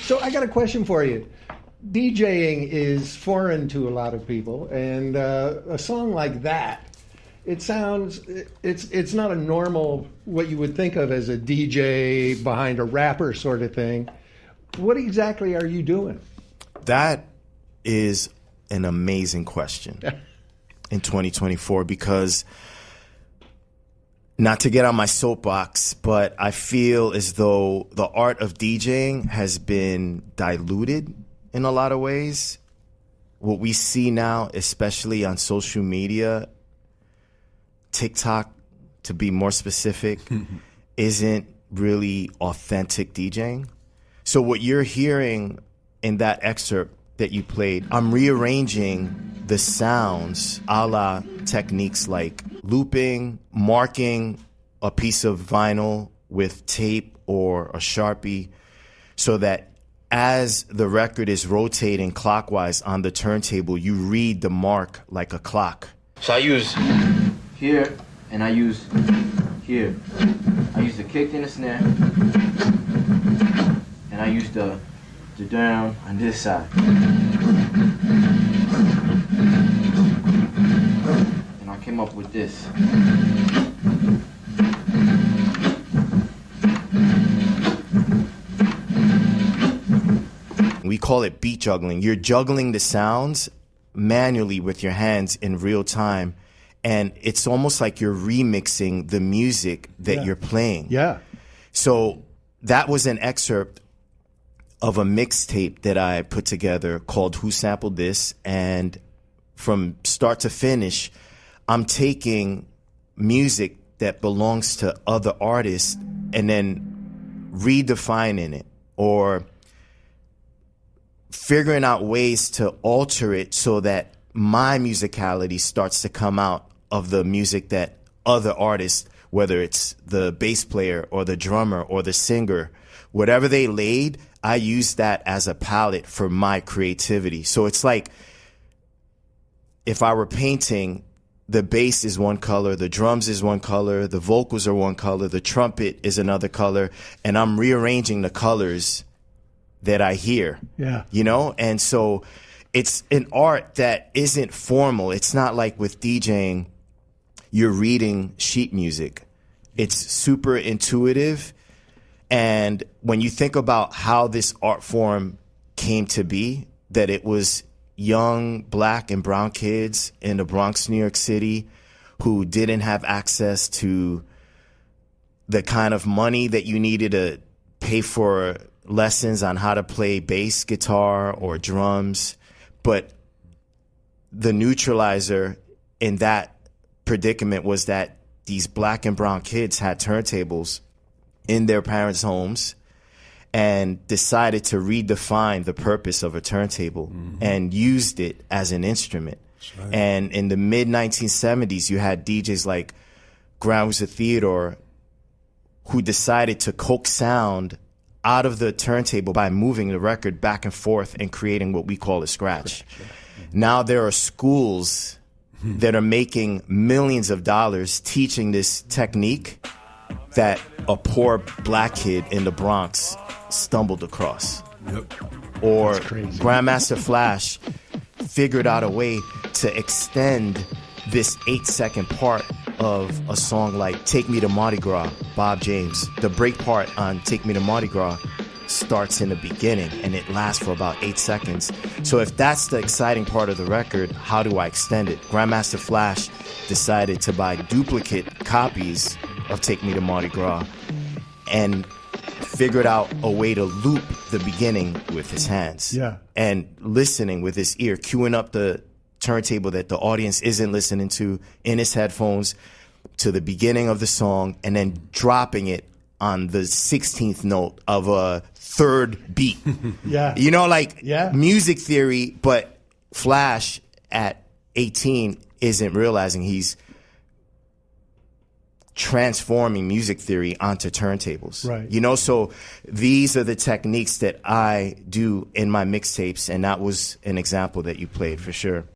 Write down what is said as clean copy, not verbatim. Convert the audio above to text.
So I got a question for you. DJing is foreign to a lot of people, and a song like that, it's not a normal, what you would think of as a DJ behind a rapper sort of thing. What exactly are you doing? That is an amazing question in 2024, because not to get on my soapbox, but I feel as though the art of DJing has been diluted in a lot of ways. What we see now, especially on social media, TikTok, to be more specific, isn't really authentic DJing. So what you're hearing in that excerpt that you played, I'm rearranging the sounds a la techniques like looping, marking a piece of vinyl with tape or a Sharpie, so that as the record is rotating clockwise on the turntable, you read the mark like a clock. So I use here and I use here. I use the kick and the snare, and I use the down on this side. And I came up with this. We call it beat juggling. You're juggling the sounds manually with your hands in real time, and it's almost like you're remixing the music that you're playing. Yeah. So that was an excerpt of a mixtape that I put together called Who Sampled This? And from start to finish, I'm taking music that belongs to other artists and then redefining it, or figuring out ways to alter it so that my musicality starts to come out of the music that other artists, whether it's the bass player or the drummer or the singer, whatever they laid, I use that as a palette for my creativity. So it's like if I were painting, the bass is one color, the drums is one color, the vocals are one color, the trumpet is another color, and I'm rearranging the colors that I hear. Yeah. You know? And so it's an art that isn't formal. It's not like with DJing, you're reading sheet music. It's super intuitive. And when you think about how this art form came to be, that it was young black and brown kids in the Bronx, New York City, who didn't have access to the kind of money that you needed to pay for lessons on how to play bass guitar or drums. But the neutralizer in that predicament was that these black and brown kids had turntables in their parents' homes and decided to redefine the purpose of a turntable and used it as an instrument. Right. And in the mid-1970s, you had DJs like Grounds Theodore who decided to coax sound out of the turntable by moving the record back and forth and creating what we call a scratch. Now there are schools that are making millions of dollars teaching this technique that a poor black kid in the Bronx stumbled across. Yep. Or Grandmaster Flash figured out a way to extend this 8-second part of a song like Take Me to Mardi Gras, Bob James. The break part on Take Me to Mardi Gras starts in the beginning and it lasts for about 8 seconds. So if that's the exciting part of the record, how do I extend it? Grandmaster Flash decided to buy duplicate copies of Take Me to Mardi Gras and figured out a way to loop the beginning with his hands. Yeah. And listening with his ear, queuing up the turntable that the audience isn't listening to in his headphones to the beginning of the song, and then dropping it on the 16th note of a third beat. Yeah. You know, like music theory, but Flash at 18 isn't realizing he's transforming music theory onto turntables. Right. You know, so these are the techniques that I do in my mixtapes, and that was an example that you played for sure.